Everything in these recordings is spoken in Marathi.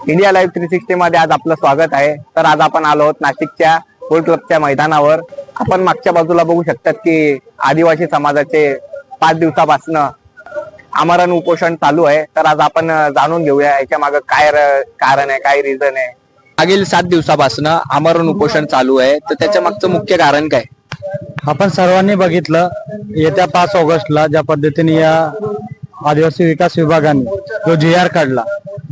इंडिया लाईव्ह 360 मध्ये आज आपलं स्वागत आहे। तर आज आपण आलो आहोत नाशिकच्या गोल्ड क्लबच्या मैदानावर। आपण मागच्या बाजूला बघू शकतात की आदिवासी समाजाचे 5 दिवसापासून आमरण उपोषण चालू आहे। तर आज आपण जाणून घेऊया याच्या मागे काय कारण आहे, काय रिझन आहे। मागील 7 दिवसापासून आमरण उपोषण चालू आहे, तर त्याच्या मागचं मुख्य कारण काय? आपण सर्वांनी बघितलं येत्या 5 ऑगस्टला ज्या पद्धतीने या आदिवासी विकास विभागाने जो GR काढला,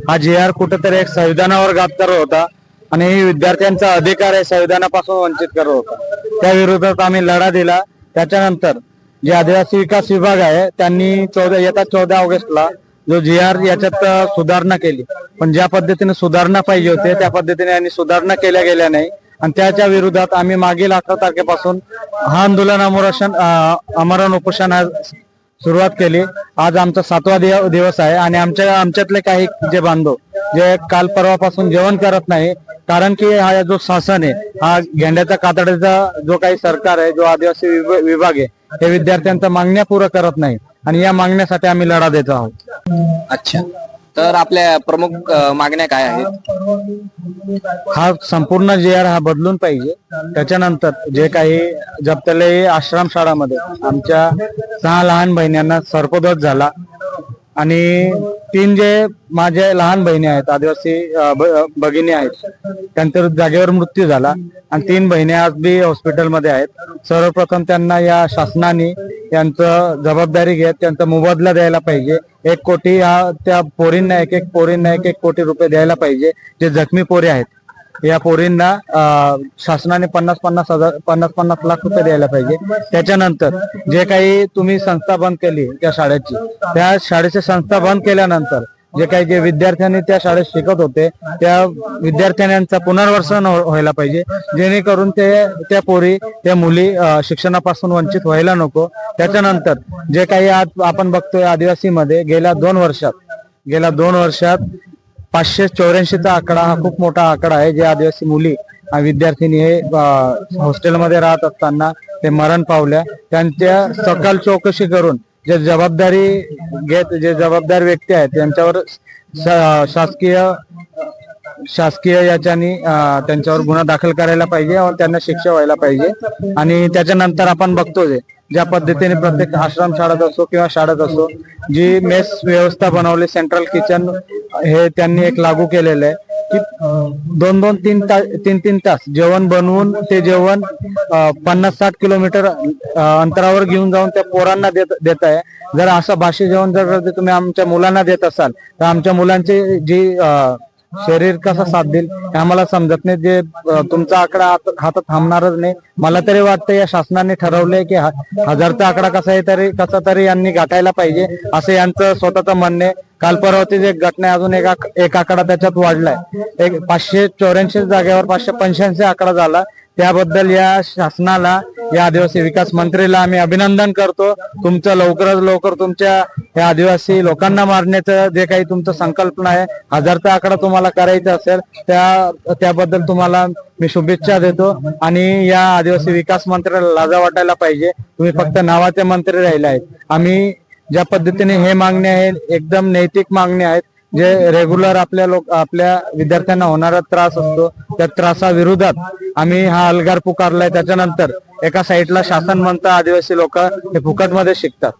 हा GR कुठेतरी एक संविधानावर घात करत होता आणि विद्यार्थ्यांचा अधिकार आहे संविधानापासून वंचित करत होता। त्या विरोधात आम्ही लढा दिला। त्याच्यानंतर जे आदिवासी विकास विभाग आहे त्यांनी येत्या 14 ऑगस्टला जो GR याच्यात सुधारणा केली, पण ज्या पद्धतीने सुधारणा पाहिजे होते त्या पद्धतीने यांनी सुधारणा केल्या गेल्या नाही आणि त्याच्या विरोधात आम्ही मागील 18 तारखेपासून हा आंदोलन आमरण उपोषण सुरुवात केली। आज आमचा 7वा दिवस आहे आणि आमच्यातले काही जे बांधव जे काल परवापासून जेवण करत नाही, कारण की हा जो शासन आहे, हा गेंड्याच्या कातडीचा जो काही सरकार आहे, जो आदिवासी विभाग आहे, हे विद्यार्थ्यांच्या मागण्या पूर्ण करत नाही आणि या मागण्यासाठी आम्ही लढा देत आहोत। अच्छा, तर आपल्या प्रमुख मागण्या काय आहेत? हा संपूर्ण GR हा बदलून पाहिजे। त्याच्यानंतर जे काही जपतले आश्रम शाळामध्ये आमच्या 6 लहान बहिणींना सर्पदोष झाला आणि 3 जे माझे लहान बहिणी आहेत, आदिवासी भगिनी आहेत, त्यांचा जागेवर मृत्यू झाला आणि 3 बहिणी आज बी हॉस्पिटलमध्ये आहेत। सर्वप्रथम त्यांना या शासनाने यांचं जबाबदारी घेत त्यांचा मोबदला द्यायला पाहिजे। 1 कोटी त्या पोरींना एक कोटी रुपये द्यायला पाहिजे। जे जखमी पोरी आहेत या पोरींना शासनाने 50 लाख रुपये द्यायला पाहिजे। त्याच्यानंतर जे काही तुम्ही संस्था बंद केली त्या शाळेची संस्था बंद केल्यानंतर जे विद्यार्थ्यांनी त्या शाळेत शिकत होते त्या विद्यार्थ्यांचा पुनर्वसन व्हायला पाहिजे, जेणेकरून त्या पोरी त्या मुली शिक्षणापासून वंचित व्हायला नको। त्याच्यानंतर जे काही आज आपण बघतोय आदिवासी मध्ये गेल्या 2 वर्षात 584चा आकडा हा खूप मोठा आकडा आहे। जे आदिवासी मुली विद्यार्थिनी हे हॉस्टेलमध्ये राहत असताना ते मरण पावल्या, त्यांच्या सकाळ चौकशी करून जे जबाबदार व्यक्ती आहेत त्यांच्यावर शासकीय याच्यानी त्यांच्यावर गुन्हा दाखल करायला पाहिजे आणि त्यांना शिक्षा व्हायला पाहिजे। आणि त्याच्यानंतर आपण बघतो ज्या पद्धतीने प्रत्येक आश्रम शाळेत असो किंवा शाळेत असो जी मेस व्यवस्था बनवली, सेंट्रल किचन हे त्यांनी एक लागू केलेलं आहे की 2-3 तास जेवण बनवून ते जेवण 50-60 किलोमीटर अंतरावर घेऊन जाऊन त्या पोरांना देत आहे। जर असं बाशी जेवण जर तुम्ही आमच्या मुलांना देत असाल तर आमच्या मुलांची जी शरीर कसा साथ देईल हे आम्हाला समजत नाही। जे तुमचा आकडा हातात थांबणारच नाही। मला तरी वाटतं या शासनाने ठरवलंय की 1000चा आकडा कसा तरी यांनी गाठायला पाहिजे, असं यांचं स्वतःचं म्हणणे। काल परवाची एक घटना अजून एक आकडा त्याच्यात वाढलाय। 584 जागेवर 585 आकडा झाला। त्याबद्दल या शासनाला, या आदिवासी विकास मंत्रीला आम्ही अभिनंदन करतो। तुमचं लवकरात लवकर तुमच्या या आदिवासी लोकांना मारण्याचं जे काही तुमचं संकल्पना आहे, 1000चा आकडा तुम्हाला करायचा असेल त्याबद्दल तुम्हाला मी शुभेच्छा देतो। आणि या आदिवासी विकास मंत्र्याला लाजा वाटायला पाहिजे, तुम्ही फक्त नावाचे मंत्री राहिले आहेत। आम्ही ज्या पद्धतीने हे मागणी आहेत एकदम नैतिक मागणी आहेत। जे रेग्युलर आपल्या विद्यार्थ्यांना होणारा त्रास असतो त्या त्रासाविरोधात आम्ही हा अलगार पुकारलाय। त्याच्यानंतर एका साईडला शासन म्हणतं आदिवासी लोक हे फुकटमध्ये शिकतात।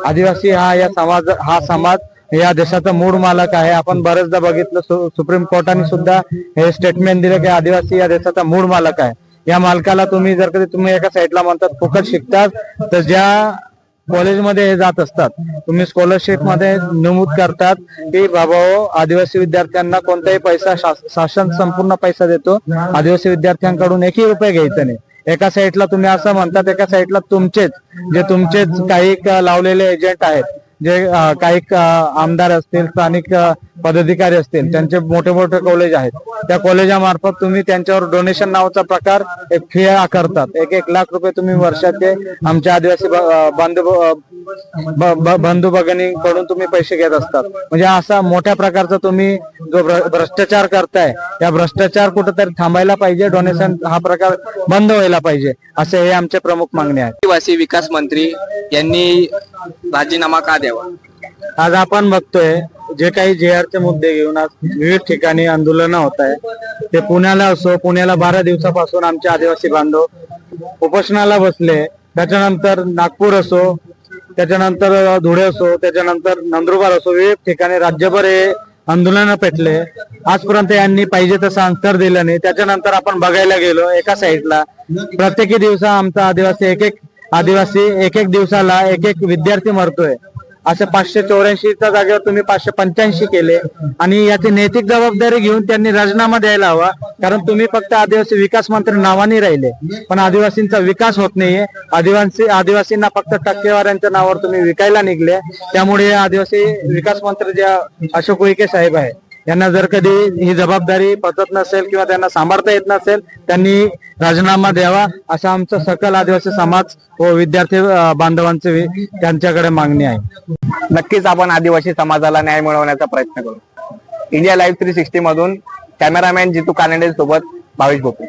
आदिवासी हा समाज या देशाचा मूळ मालक आहे। आपण बरेचदा बघितलं सुप्रीम कोर्टाने सुद्धा हे स्टेटमेंट दिलं की आदिवासी या देशाचा मूळ मालक आहे। या मालकाला तुम्ही जर कधी तुम्ही एका साईडला म्हणतात फुकट शिकतात, तर ज्या कॉलेजमध्ये हे जात असतात तुम्ही स्कॉलरशिप मध्ये नमूद करतात की बाबा आदिवासी विद्यार्थ्यांना कोणताही पैसा शासन संपूर्ण पैसा देतो, आदिवासी विद्यार्थ्यांकडून 1 रुपया घ्यायचा नाही। एका साईडला तुम्ही असं म्हणतात, एका साईडला तुमचेच काही लावलेले एजंट आहेत, जे काही आमदार असतील, स्थानिक पदाधिकारी असतील, त्यांचे मोठे मोठे कॉलेज आहेत, त्या कॉलेजामार्फत तुम्ही त्यांच्यावर डोनेशन नावाचा प्रकार एक फी आकारतात। 1 लाख रुपये तुम्ही वर्षाचे आमच्या आदिवासी बंधू भगिनींकडून तुम्ही पैसे घेत असतात। म्हणजे असा मोठ्या प्रकारचा तुम्ही जो भ्रष्टाचार करताय, या भ्रष्टाचार कुठेतरी थांबायला पाहिजे। डोनेशन हा प्रकार बंद व्हायला पाहिजे, असे हे आमचे प्रमुख मागणी आहे। आदिवासी विकास मंत्री यांनी राजीनामा का द्यावा? आज आपण बघतोय जे काही JR चे मुद्दे घेऊन आज विविध ठिकाणी आंदोलन होत आहे. ते पुण्याला असो, पुण्याला 12 दिवसापासून आमचे आदिवासी बांधव उपोषणाला बसले. त्याच्यानंतर नागपूर असो, त्याच्यानंतर धुळे असो, त्याच्यानंतर नंदुरबार असो, विविध ठिकाणी राज्यभर हे आंदोलन पेटले. आजपर्यंत यांनी पाहिजे तसं अंतर दिलं नाही. त्याच्यानंतर आपण बघायला गेलो एका साईडला प्रत्येकी दिवसा आमचा आदिवासी एक एक दिवसाला एक विद्यार्थी मरतोय. असे 584च्या जागेवर तुम्ही 585 केले आणि याची नैतिक जबाबदारी घेऊन त्यांनी राजीनामा द्यायला हवा. कारण तुम्ही फक्त आदिवासी विकास मंत्री नावाने राहिले, पण आदिवासींचा विकास होत नाहीये. आदिवासींना फक्त टक्केवाऱ्यांच्या नावावर तुम्ही विकायला निघले. त्यामुळे आदिवासी विकास मंत्री जे अशोक उईके साहेब आहे, यांना जर कधी ही जबाबदारी पचत नसेल किंवा त्यांना सांभाळता येत नसेल, त्यांनी राजीनामा द्यावा असं आमचं सकल आदिवासी समाज व विद्यार्थी बांधवांचे त्यांच्याकडे मागणी आहे. नक्कीच आपण आदिवासी समाजाला न्याय मिळवण्याचा प्रयत्न करू. इंडिया लाईव्ह 360 मधून कॅमेरामॅन जितू कानडे सोबत भावेश भोपळे.